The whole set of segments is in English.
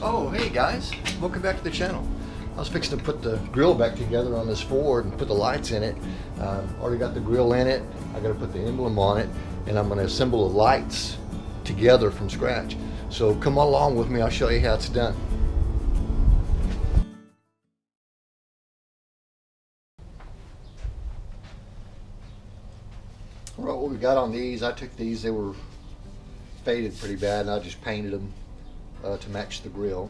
Oh, hey guys, welcome back to the channel. I was fixing to put the grill back together on this Ford and put the lights in it. Already got the grill in it. I got to put the emblem on it, and I'm going to assemble the lights together from scratch. So come along with me, I'll show you how it's done. All right, what we got on these, I took these, they were faded pretty bad, and I just painted them to match the grill.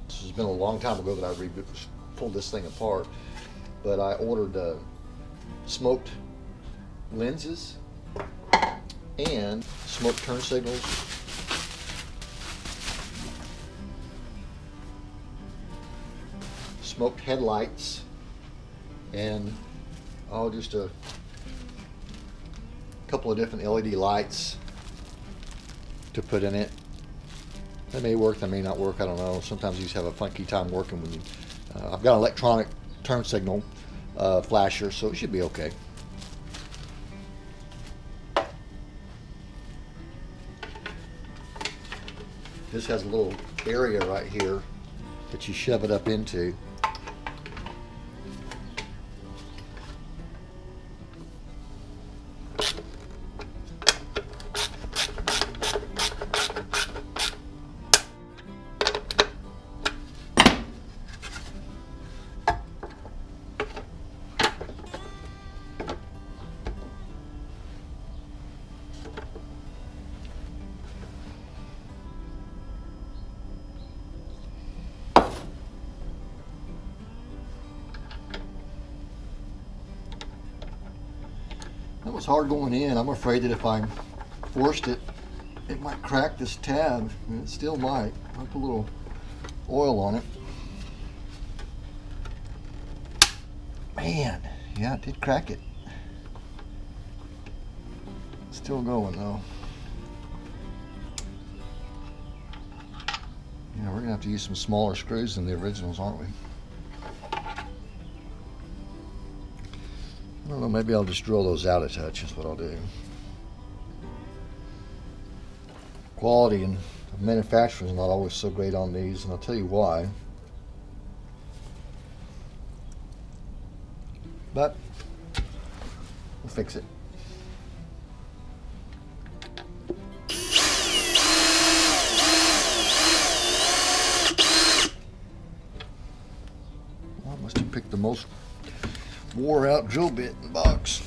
This has been a long time ago that I pulled this thing apart, but I ordered smoked lenses and smoke turn signals, smoked headlights, and just a couple of different LED lights to put in it. They may work, they may not work, I don't know. Sometimes these have a funky time working when you, I've got an electronic turn signal flasher, so it should be okay. This has a little area right here that you shove it up into. That was hard going in. I'm afraid that if I forced it, it might crack this tab, and it still might. I'll put a little oil on it. Man, yeah, it did crack it. Still going though. Yeah, we're gonna have to use some smaller screws than the originals, aren't we? I don't know, maybe I'll just drill those out a touch is what I'll do. Quality and manufacturing is not always so great on these, and I'll tell you why. But we'll fix it. Well, I must have picked the most wore out drill bit in the box.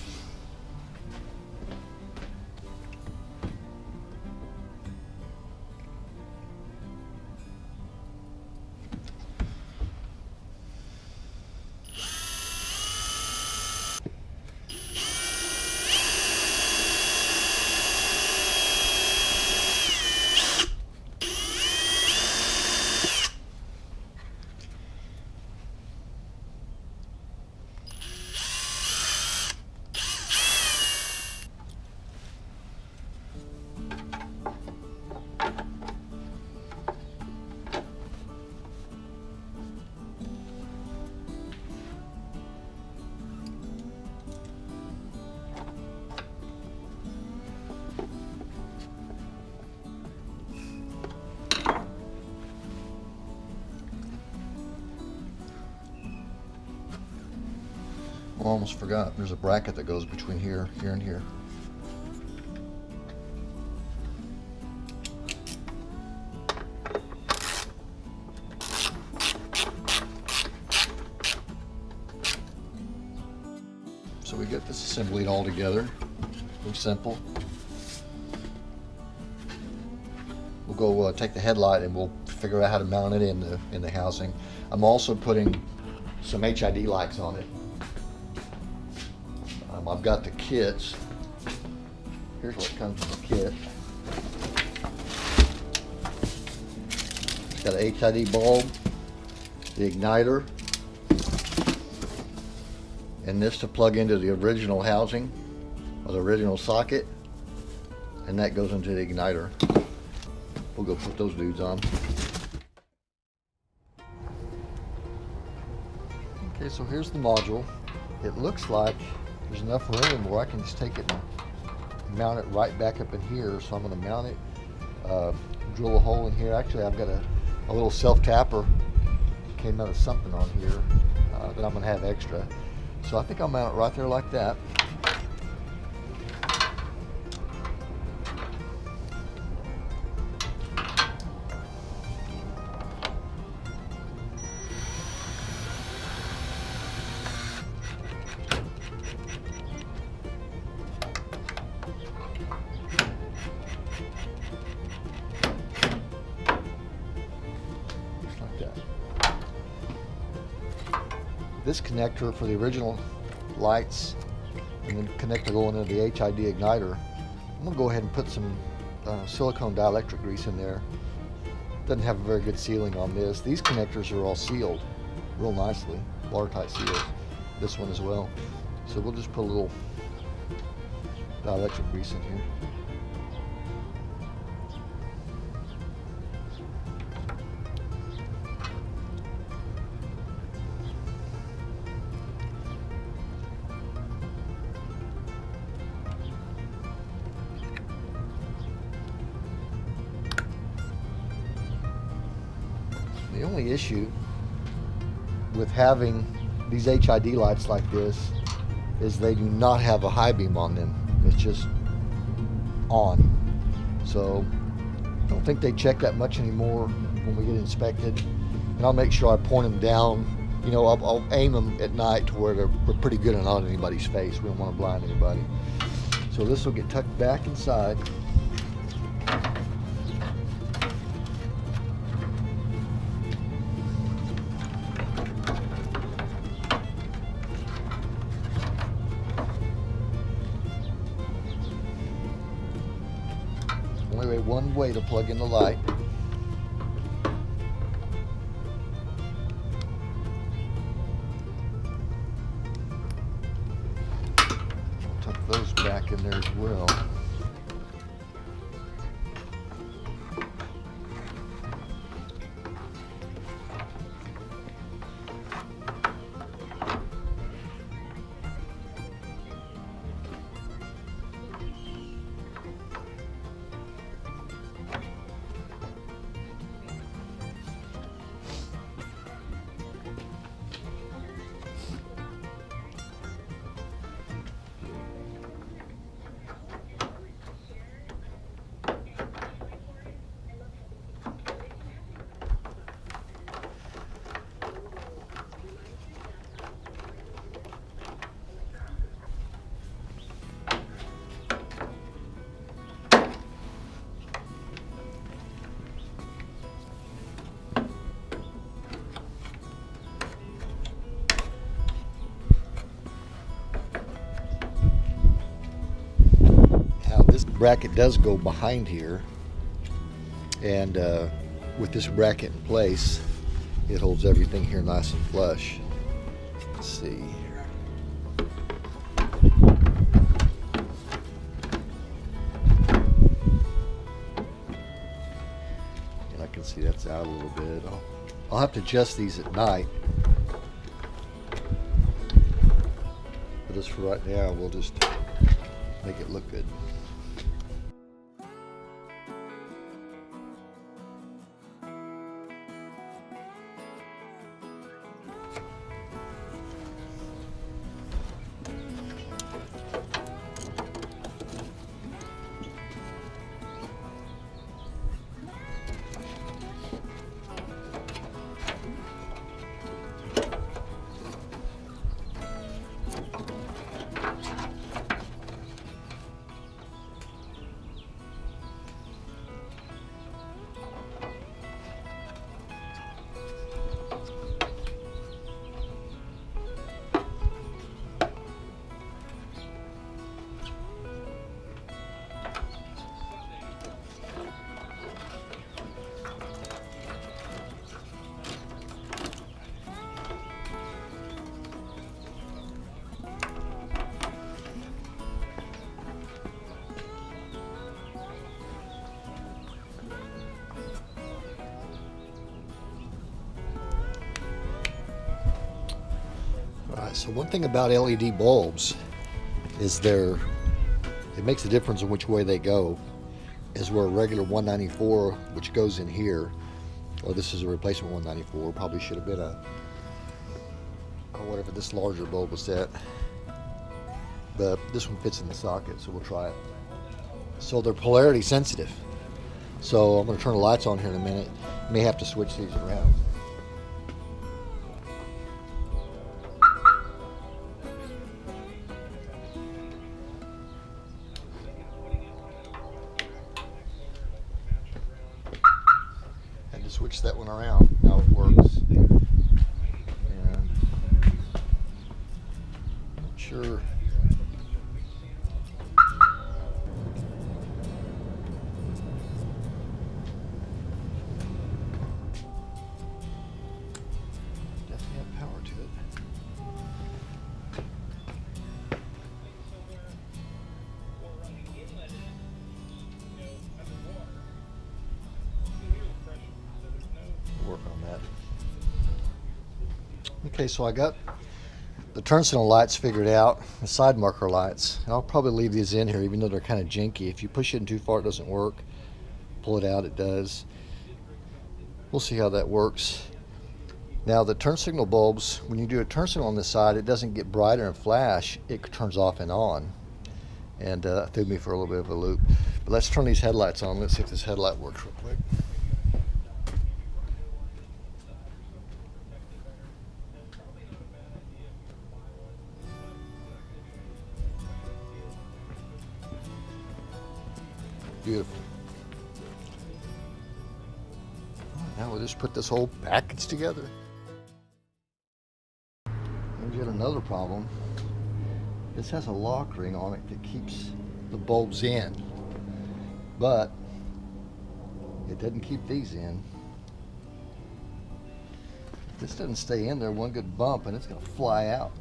I almost forgot, there's a bracket that goes between here, and here. So we get this assembly all together, pretty simple. We'll go take the headlight and we'll figure out how to mount it in the housing. I'm also putting some HID lights on it. I've got the kits. Here's what comes in the kit. It's got an HID bulb, the igniter, and this to plug into the original housing, or the original socket, and that goes into the igniter. We'll go put those dudes on. Okay, so here's the module. It looks like there's enough room where I can just take it and mount it right back up in here. So I'm going to mount it, drill a hole in here. Actually, I've got a a little self-tapper came out of something on here that I'm going to have extra. So I think I'll mount it right there like that. This connector for the original lights and then connector going into the HID igniter. I'm going to go ahead and put some silicone dielectric grease in there. Doesn't have a very good sealing on this. These connectors are all sealed real nicely, watertight seals. This one as well. So we'll just put a little dielectric grease in here. The only issue with having these HID lights like this is they do not have a high beam on them. It's just on. So I don't think they check that much anymore when we get inspected. And I'll make sure I point them down. You know, I'll aim them at night to where they're pretty good and not in anybody's face. We don't want to blind anybody. So this will get tucked back inside. Only one way to plug in the light. Tuck those back in there as well. Bracket does go behind here, and with this bracket in place, it holds everything here nice and flush. Let's see. And I can see that's out a little bit. I'll have to adjust these at night. But just for right now, we'll just make it look good. So one thing about LED bulbs is it makes a difference in which way they go, is where a regular 194, which goes in here, Or this is a replacement 194. Probably should have been a, or whatever this larger bulb was at. But this one fits in the socket, so we'll try it. So they're polarity sensitive. So I'm going to turn the lights on here in a minute. May have to switch these around. Had to switch that one around. Now it works. And not sure. Power to it. Work on that. Okay, so I got the turn signal lights figured out, the side marker lights. And I'll probably leave these in here even though they're kind of janky. If you push it in too far, it doesn't work. Pull it out, it does. We'll see how that works. Now the turn signal bulbs, when you do a turn signal on this side, it doesn't get brighter and flash, it turns off and on. And that threw me for a little bit of a loop. But let's turn these headlights on. Let's see if this headlight works real quick. Beautiful. Now we'll just put this whole package together. Here's yet another problem. This has a lock ring on it that keeps the bulbs in, but it doesn't keep these in. If this doesn't stay in there, one good bump and it's going to fly out.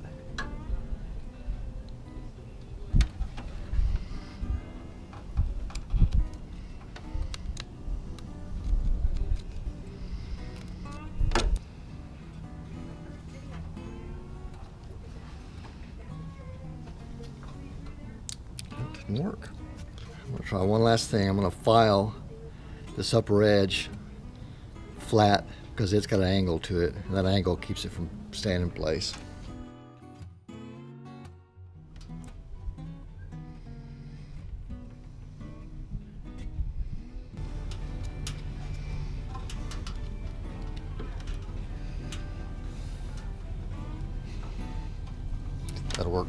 Didn't work. I'm going to try one last thing. I'm going to file this upper edge flat because it's got an angle to it, and that angle keeps it from staying in place. That'll work.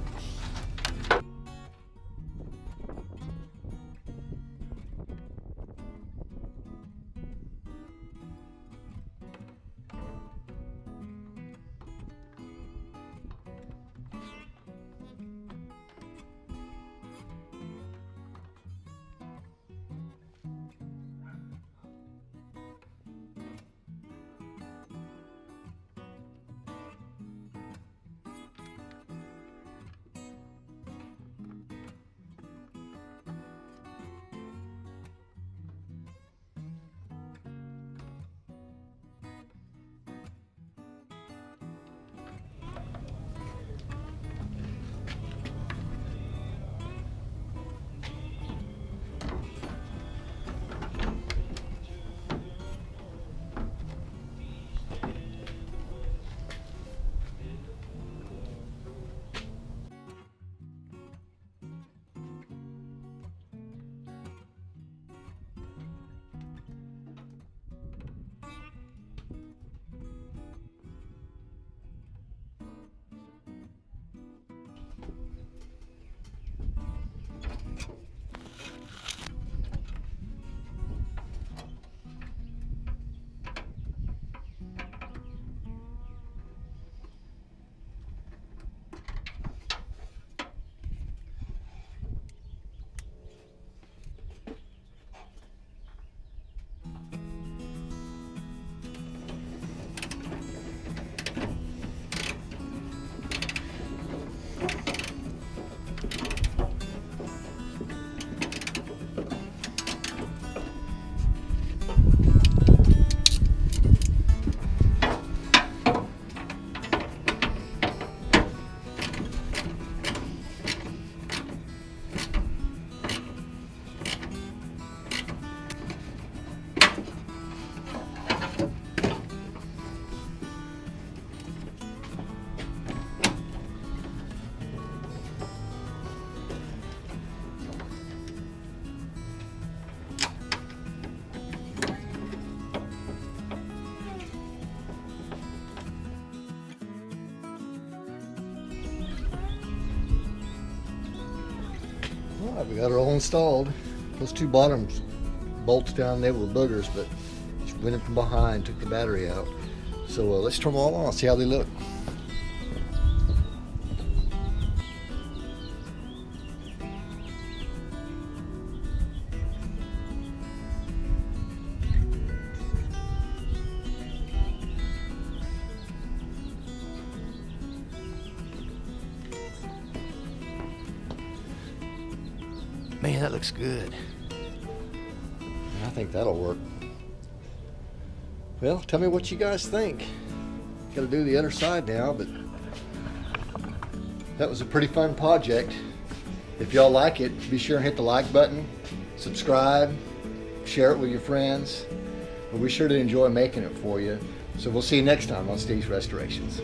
Alright, we got her all installed. Those two bottom bolts down there were boogers, but just went in from behind, took the battery out. So let's turn them all on, see how they look. Man, that looks good. I think that'll work. Well, tell me what you guys think. Got to do the other side now, but that was a pretty fun project. If y'all like it, be sure and hit the like button, subscribe, share it with your friends. We'll be sure to enjoy making it for you. So we'll see you next time on Steve's Restorations.